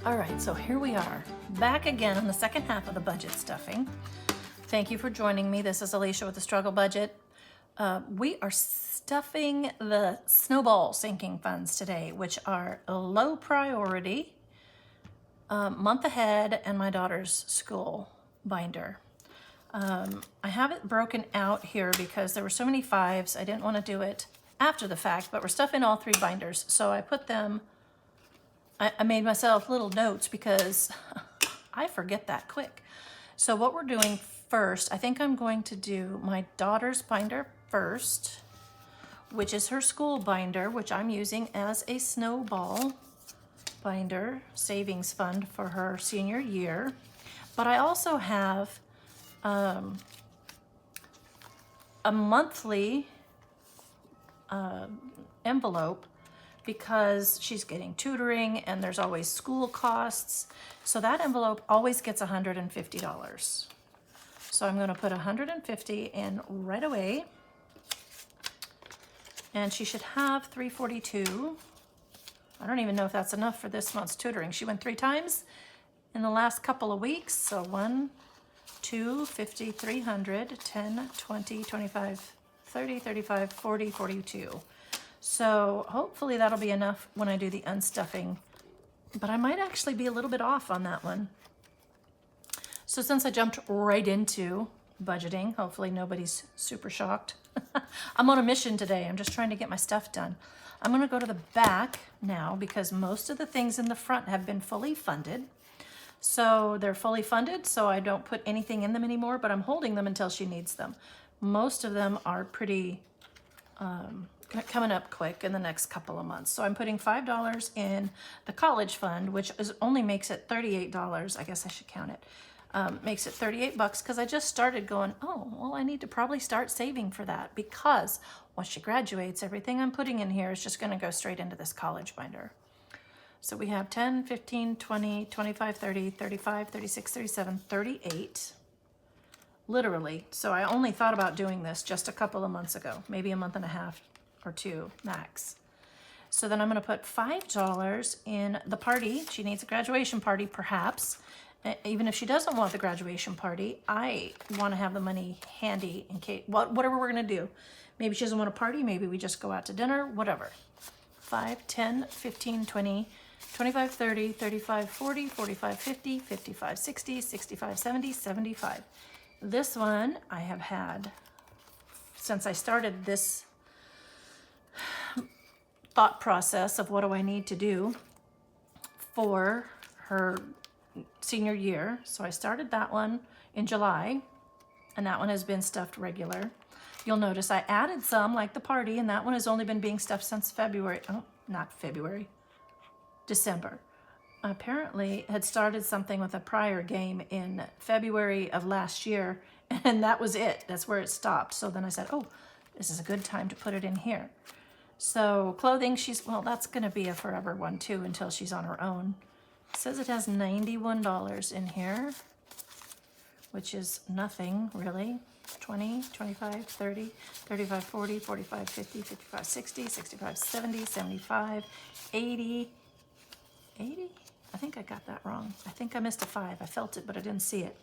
All right, so here we are, back again on the second half of the budget stuffing. Thank you for joining me. This is Alicia with the Struggle Budget. We are stuffing the Snowball sinking funds today, which are a low priority, month ahead, and my daughter's school binder. I have it broken out here because there were so many fives. I didn't want to do it after the fact, but we're stuffing all three binders. So I put them, I made myself little notes because I forget that quick. So what we're doing first, I think I'm going to do my daughter's binder first, which is her school binder, which I'm using as a Snowball binder savings fund for her senior year. But I also have a monthly envelope because she's getting tutoring and there's always school costs. So that envelope always gets $150. So I'm gonna put $150 in right away. And she should have $342. I don't even know if that's enough for this month's tutoring. She went 3 times in the last couple of weeks. So 1, 2, 50, 300, 10, 20, 25, 30, 35, 40, 42. So hopefully that'll be enough when I do the unstuffing, but I might actually be a little bit off on that one. So since I jumped right into budgeting, hopefully nobody's super shocked. I'm on a mission today. I'm just trying to get my stuff done. I'm gonna go to the back now because most of the things in the front have been fully funded. So they're fully funded, so I don't put anything in them anymore, but I'm holding them until she needs them. Most of them are pretty, coming up quick in the next couple of months. So I'm putting $5 in the college fund, which only makes it $38. I guess I should count it. Makes it $38 because I just started going, oh, well, I need to probably start saving for that because once she graduates, everything I'm putting in here is just going to go straight into this college binder. So we have 10, 15, 20, 25, 30, 35, 36, 37, 38. Literally. So I only thought about doing this just a couple of months ago, maybe a month and a half or 2 max. So then I'm going to put $5 in the party. She needs a graduation party, perhaps. Even if she doesn't want the graduation party, I want to have the money handy in case, whatever we're going to do. Maybe she doesn't want a party. Maybe we just go out to dinner, whatever. 5, 10, 15, 20, 25, 30, 35, 40, 45, 50, 55, 60, 65, 70, 75. This one I have had since I started this thought process of what do I need to do for her senior year. So I started that one in July, and that one has been stuffed regular. You'll notice I added some, like the party, and that one has only been being stuffed since February. Oh, not February, December. Apparently had started something with a prior game in February of last year, and that was it. That's where it stopped. So then I said, oh, this is a good time to put it in here. So clothing, well, that's going to be a forever one too until she's on her own. It says it has $91 in here, which is nothing really. 20, 25, 30, 35, 40, 45, 50, 55, 60, 65, 70, 75, 80. 80? I think I got that wrong. I think I missed a 5. I felt it, but I didn't see it.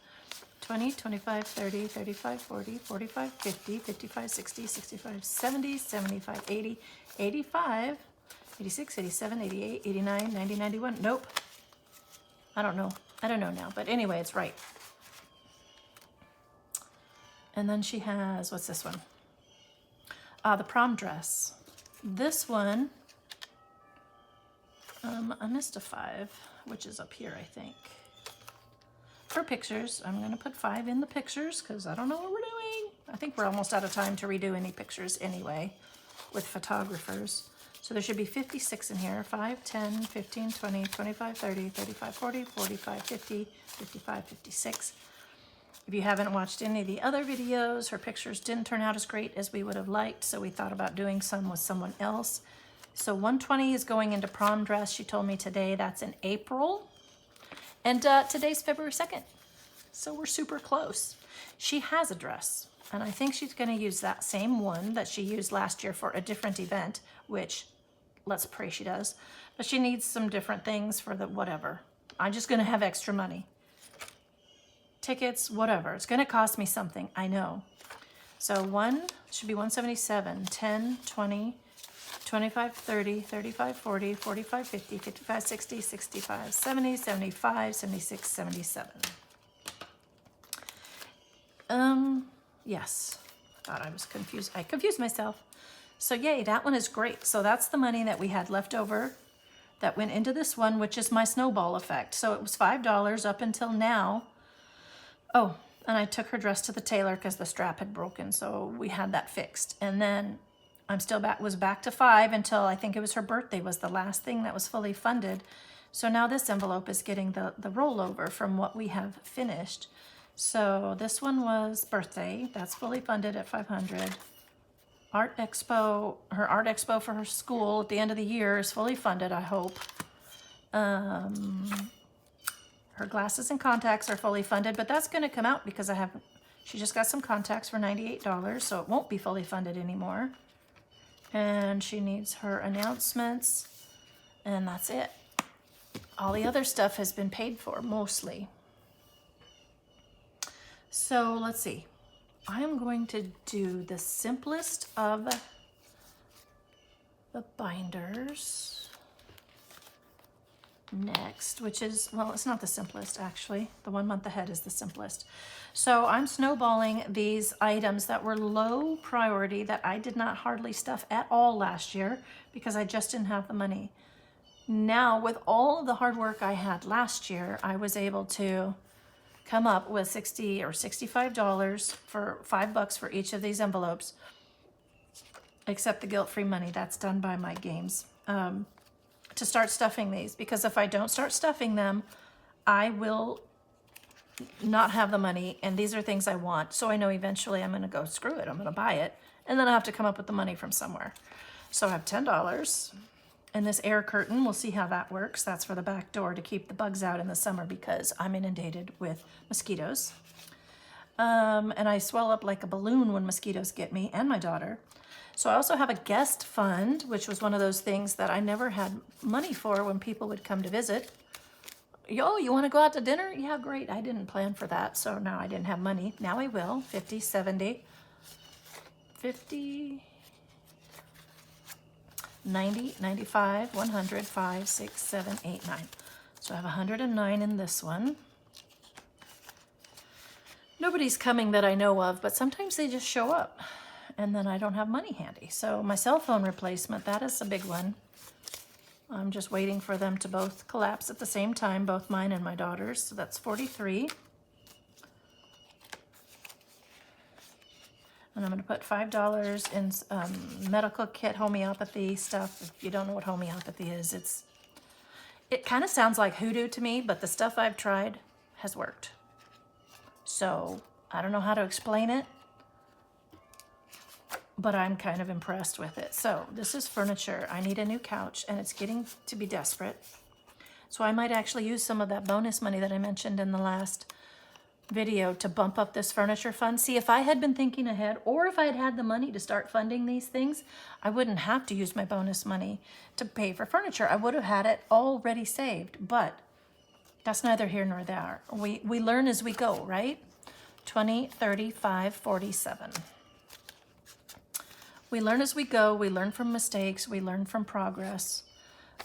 20, 25, 30, 35, 40, 45, 50, 55, 60, 65, 70, 75, 80, 85, 86, 87, 88, 89, 90, 91. Nope. I don't know. I don't know now. But anyway, it's right. And then she has, what's this one? The prom dress. This one, I missed a 5, which is up here, I think. For pictures, I'm going to put 5 in the pictures because I don't know what we're doing. I think we're almost out of time to redo any pictures anyway with photographers. So there should be 56 in here. 5, 10, 15, 20, 25, 30, 35, 40, 45, 50, 55, 56. If you haven't watched any of the other videos, her pictures didn't turn out as great as we would have liked, so we thought about doing some with someone else. So 120 is going into prom dress. She told me today that's in April. And today's February 2nd. So we're super close. She has a dress, and I think she's going to use that same one that she used last year for a different event, which let's pray she does. But she needs some different things for the whatever. I'm just going to have extra money. Tickets, whatever. It's going to cost me something. I know. So 1 should be 177, 10, 20, 25, 30, 35, 40, 45, 50, 55, 60, 65, 70, 75, 76, 77. Yes. Thought I was confused. I confused myself. So yay, that one is great. So that's the money that we had left over that went into this one, which is my snowball effect. So it was $5 up until now. Oh, and I took her dress to the tailor because the strap had broken, so we had that fixed. And then I'm still was back to $5 until I think it was her birthday was the last thing that was fully funded. So now this envelope is getting the rollover from what we have finished. So this one was birthday. That's fully funded at $500. Art Expo, her art expo for her school at the end of the year is fully funded, I hope. Her glasses and contacts are fully funded, but that's going to come out because she just got some contacts for $98, so it won't be fully funded anymore. And she needs her announcements, and that's it. All the other stuff has been paid for, mostly. So let's see. I am going to do the simplest of the binders next, which is, well, it's not the simplest actually. The 1 month ahead is the simplest. So I'm snowballing these items that were low priority that I did not hardly stuff at all last year because I just didn't have the money. Now, with all the hard work I had last year, I was able to come up with $60 or $65 for $5 for each of these envelopes, except the guilt-free money. That's done by my games. To start stuffing these, because if I don't start stuffing them, I will not have the money, and these are things I want. So I know eventually I'm going to go, screw it, I'm going to buy it, and then I'll have to come up with the money from somewhere. So I have $10. And this air curtain, we'll see how that works. That's for the back door to keep the bugs out in the summer because I'm inundated with mosquitoes. And I swell up like a balloon when mosquitoes get me and my daughter. So I also have a guest fund, which was one of those things that I never had money for when people would come to visit. Yo, you want to go out to dinner? Yeah, great. I didn't plan for that, so now I didn't have money. Now I will. 50, 70, 50... 90, 95, 100, 5, 6, 7, 8, 9. So I have 109 in this one. Nobody's coming that I know of, but sometimes they just show up and then I don't have money handy. So my cell phone replacement, that is a big one. I'm just waiting for them to both collapse at the same time, both mine and my daughter's. So that's 43. And I'm going to put $5 in medical kit homeopathy stuff. If you don't know what homeopathy is, it kind of sounds like hoodoo to me, but the stuff I've tried has worked. So I don't know how to explain it, but I'm kind of impressed with it. So this is furniture. I need a new couch, and it's getting to be desperate. So I might actually use some of that bonus money that I mentioned in the last video to bump up this furniture fund. See, if I had been thinking ahead, or if I had had the money to start funding these things, I wouldn't have to use my bonus money to pay for furniture. I would have had it already saved, but that's neither here nor there. We learn as we go, right? 20, 35, 47. We learn as we go. We learn from mistakes. We learn from progress.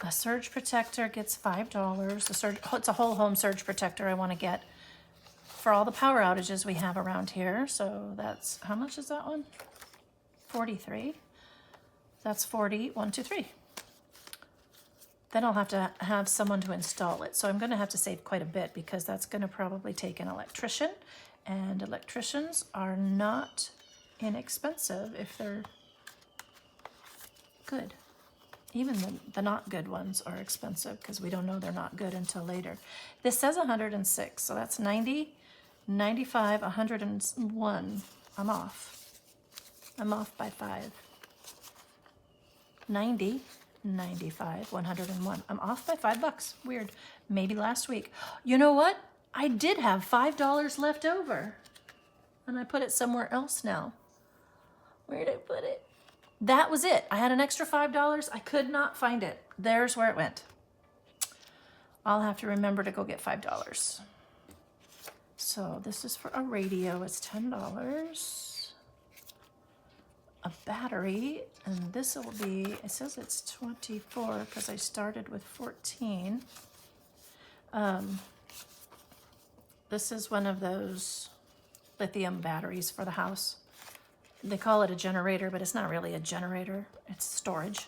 A surge protector gets $5. It's a whole home surge protector I want to get for all the power outages we have around here. So that's, how much is that one? 43. That's 40, 1, 2, 3. Then I'll have to have someone to install it. So I'm going to have to save quite a bit because that's going to probably take an electrician, and electricians are not inexpensive if they're good. Even the not good ones are expensive because we don't know they're not good until later. This says 106, so that's 90, 95, 101. I'm off. I'm off by 5. 90, 95, 101. I'm off by $5. Weird. Maybe last week. You know what? I did have $5 left over. And I put it somewhere else now. Where did I put it? That was it. I had an extra $5. I could not find it. There's where it went. I'll have to remember to go get $5. So this is for a radio, it's $10. A battery, and this will be, it says it's 24 because I started with 14. This is one of those lithium batteries for the house. They call it a generator, but it's not really a generator, it's storage.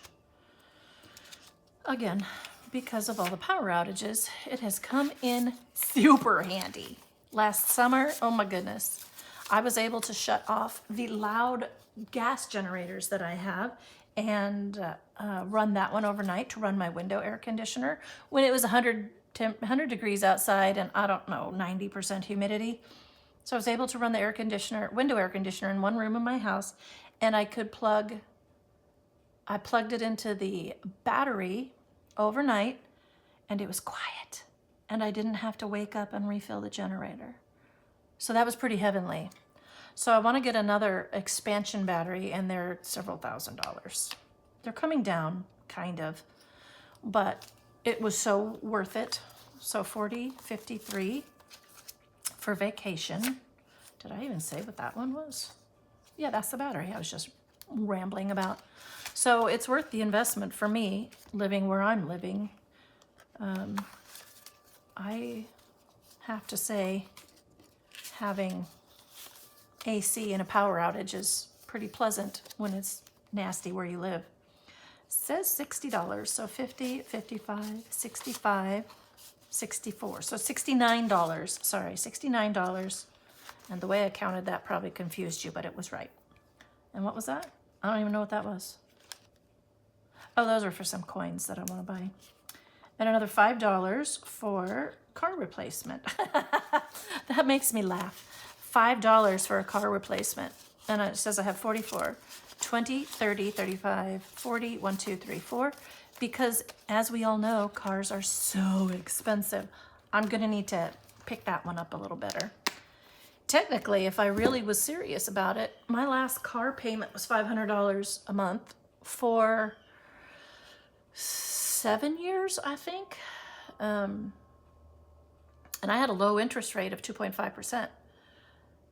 Again, because of all the power outages, it has come in super handy. Last summer, oh my goodness, I was able to shut off the loud gas generators that I have and run that one overnight to run my window air conditioner when it was 100 degrees outside and I don't know, 90% humidity. So I was able to run the window air conditioner in one room in my house, and I plugged it into the battery overnight, and it was quiet, and I didn't have to wake up and refill the generator. So that was pretty heavenly. So I want to get another expansion battery, and they're several $1,000s. They're coming down, kind of, but it was so worth it. So $40.53 for vacation. Did I even say what that one was? Yeah, that's the battery I was just rambling about. So it's worth the investment for me, living where I'm living. I have to say, having AC in a power outage is pretty pleasant when it's nasty where you live. It says $60, so 50, 55, 65, 64. So $69, sorry, $69. And the way I counted that probably confused you, but it was right. And what was that? I don't even know what that was. Oh, those are for some coins that I want to buy. And another $5 for car replacement. That makes me laugh. $5 for a car replacement. And it says I have 44, 20, 30, 35, 40, 1, 2, 3, 4. Because as we all know, cars are so expensive. I'm going to need to pick that one up a little better. Technically, if I really was serious about it, my last car payment was $500 a month for 7 years, I think. And I had a low interest rate of 2.5%.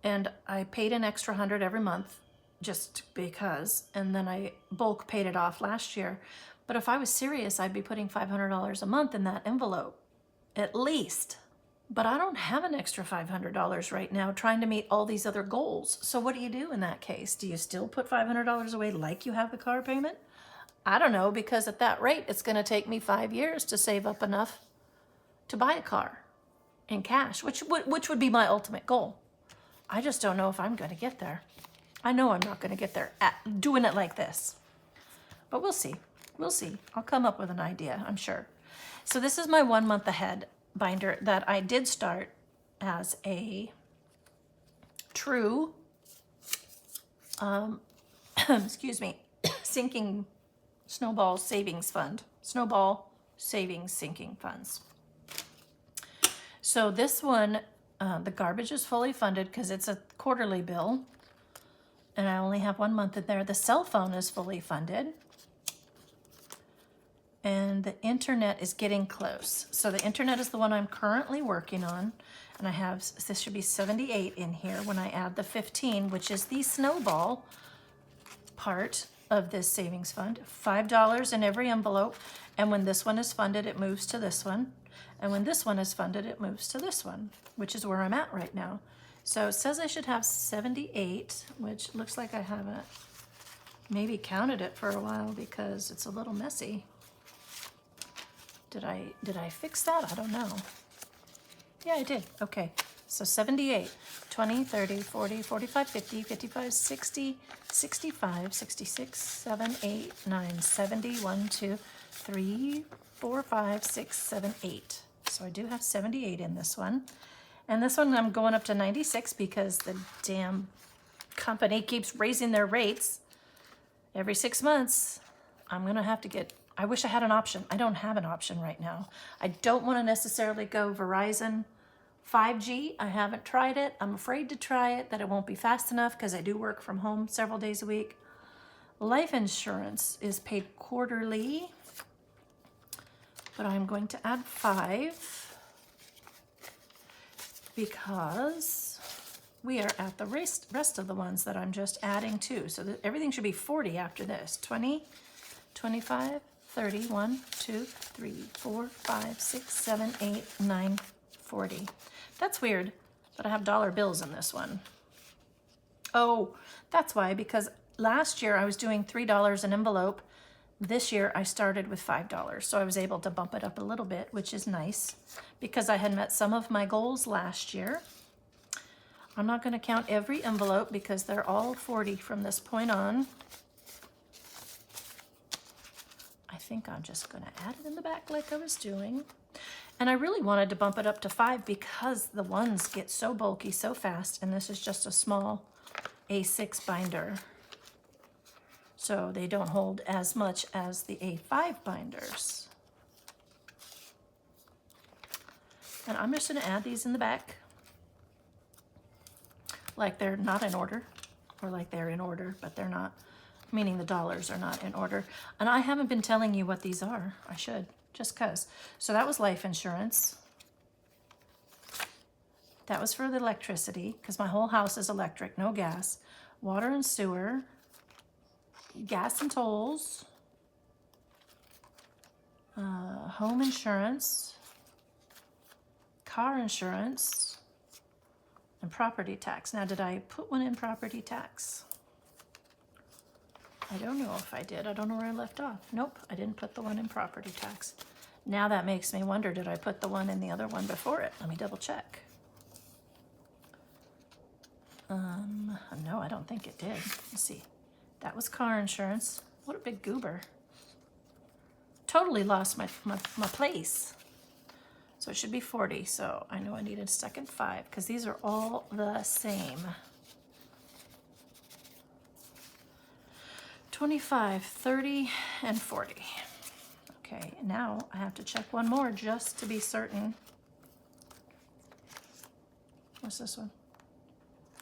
And I paid an extra $100 every month just because. And then I bulk paid it off last year. But if I was serious, I'd be putting $500 a month in that envelope, at least. But I don't have an extra $500 right now trying to meet all these other goals. So what do you do in that case? Do you still put $500 away like you have the car payment? I don't know, because at that rate, it's going to take me 5 years to save up enough to buy a car in cash, which would be my ultimate goal. I just don't know if I'm going to get there. I know I'm not going to get there at doing it like this. But we'll see. We'll see. I'll come up with an idea, I'm sure. So this is my 1 month ahead binder that I did start as a true, excuse me, sinking Snowball savings fund. Snowball savings sinking funds. So this one, the garbage is fully funded because it's a quarterly bill. And I only have 1 month in there. The cell phone is fully funded. And the internet is getting close. So the internet is the one I'm currently working on. And I have, this should be 78 in here when I add the 15, which is the Snowball part of this savings fund. $5 in every envelope. And when this one is funded, it moves to this one. And when this one is funded, it moves to this one, which is where I'm at right now. So it says I should have 78, which looks like I haven't maybe counted it for a while because it's a little messy. Did I fix that? I don't know. Yeah, I did. Okay. So 78, 20, 30, 40, 45, 50, 55, 60, 65, 66, 7, 8, 9, 70, 1, 2, 3, 4, 5, 6, 7, 8. So I do have 78 in this one. And this one I'm going up to 96 because the damn company keeps raising their rates every 6 months. I'm going to have to get, I wish I had an option. I don't have an option right now. I don't want to necessarily go Verizon 5G. I haven't tried it. I'm afraid to try it, that it won't be fast enough because I do work from home several days a week. Life insurance is paid quarterly. but I'm going to add 5 because we are at the rest of the ones that I'm just adding to. So that everything should be 40 after this. 20, 25, 30, 1, 2, 3, 4, 5, 6, 7, 8, 9, 40. That's weird, but I have dollar bills in this one. Oh, that's why, because last year I was doing $3 an envelope. This year I started with $5, so I was able to bump it up a little bit, which is nice because I had met some of my goals last year. I'm not going to count every envelope because they're all 40 from this point on. I think I'm just going to add it in the back like I was doing. And I really wanted to bump it up to 5 because the ones get so bulky so fast, and this is just a small A6 binder. So they don't hold as much as the A5 binders. And I'm just going to add these in the back like they're not in order, or like they're in order, but they're not, meaning the dollars are not in order. And I haven't been telling you what these are. I should, just because. So that was life insurance. That was for the electricity, because my whole house is electric, no gas. Water and sewer, gas and tolls, home insurance, car insurance, and property tax. Now, did I put one in property tax? I don't know if I did. I don't know where I left off. Nope, I didn't put the one in property tax. Now that makes me wonder, did I put the one in the other one before it? Let me double check. No, I don't think it did. Let's see. That was car insurance. What a big goober. Totally lost my place. So it should be 40. So I know I needed a second 5 because these are all the same. 25, 30, and 40. Okay, now I have to check one more just to be certain. What's this one?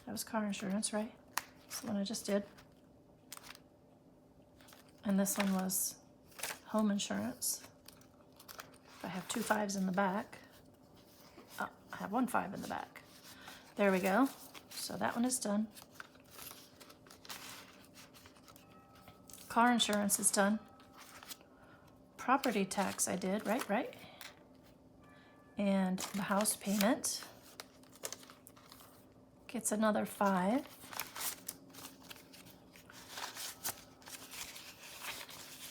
That was car insurance, right? That's the one I just did. And this one was home insurance. I have 2 5s in the back. Oh, I have 1 5 in the back. There we go. So that one is done. Car insurance is done. Property tax I did, right. And the house payment gets another 5.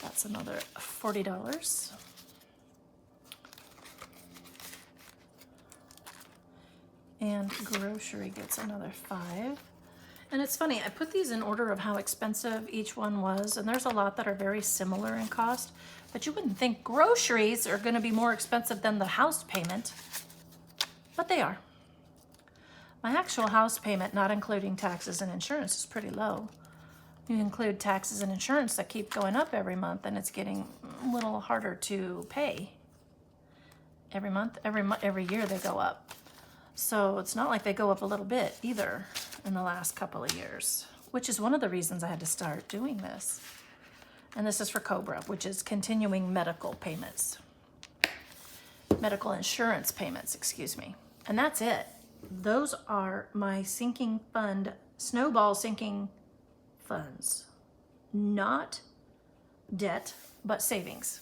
That's another $40. And grocery gets another 5. And it's funny, I put these in order of how expensive each one was, and there's a lot that are very similar in cost, but you wouldn't think groceries are going to be more expensive than the house payment, but they are. My actual house payment, not including taxes and insurance, is pretty low. You include taxes and insurance that keep going up every month, and it's getting a little harder to pay. Every month, every year they go up. So it's not like they go up a little bit either in the last couple of years, which is one of the reasons I had to start doing this. And this is for COBRA, which is continuing medical payments. Medical insurance payments, excuse me. And that's it. Those are my sinking fund, Snowball sinking funds. Not debt, but savings.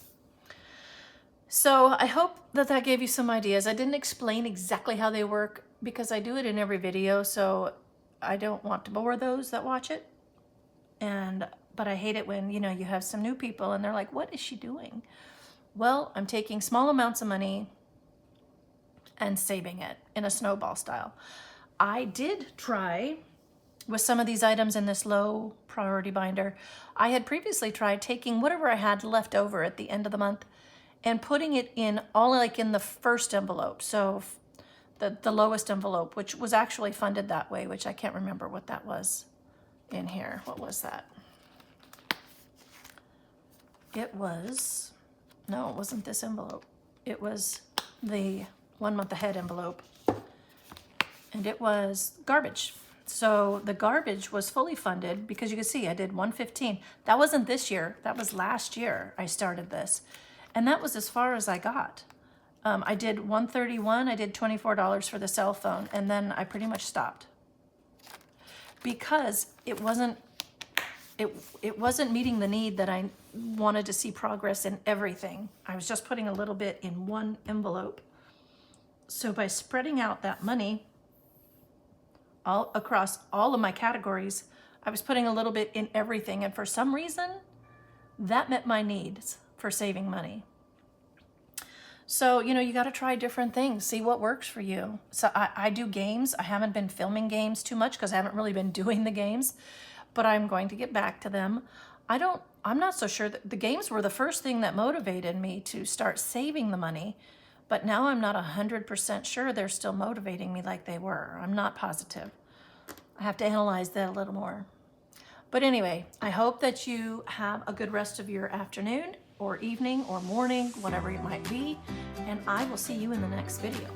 So I hope that that gave you some ideas. I didn't explain exactly how they work because I do it in every video, so I don't want to bore those that watch it. But I hate it when, you have some new people and they're like, what is she doing? Well, I'm taking small amounts of money and saving it in a snowball style. I did try with some of these items in this low priority binder. I had previously tried taking whatever I had left over at the end of the month and putting it in all like in the first envelope. So the lowest envelope, which was actually funded that way, which I can't remember what that was in here. What was that? It wasn't this envelope. It was the 1 month ahead envelope. And it was garbage. So the garbage was fully funded because you can see I did 115. That wasn't this year. That was last year I started this. And that was as far as I got. I did $131, I did $24 for the cell phone, and then I pretty much stopped. Because it wasn't meeting the need that I wanted to see progress in everything. I was just putting a little bit in one envelope. So by spreading out that money all across all of my categories, I was putting a little bit in everything. And for some reason, that met my needs for saving money. So, you know, you got to try different things, see what works for you. So I do games. I haven't been filming games too much because I haven't really been doing the games, but I'm going to get back to them. I'm not so sure that the games were the first thing that motivated me to start saving the money, but now I'm not 100% sure they're still motivating me like they were. I'm not positive. I have to analyze that a little more. But anyway, I hope that you have a good rest of your afternoon or evening or morning, whatever it might be, and I will see you in the next video.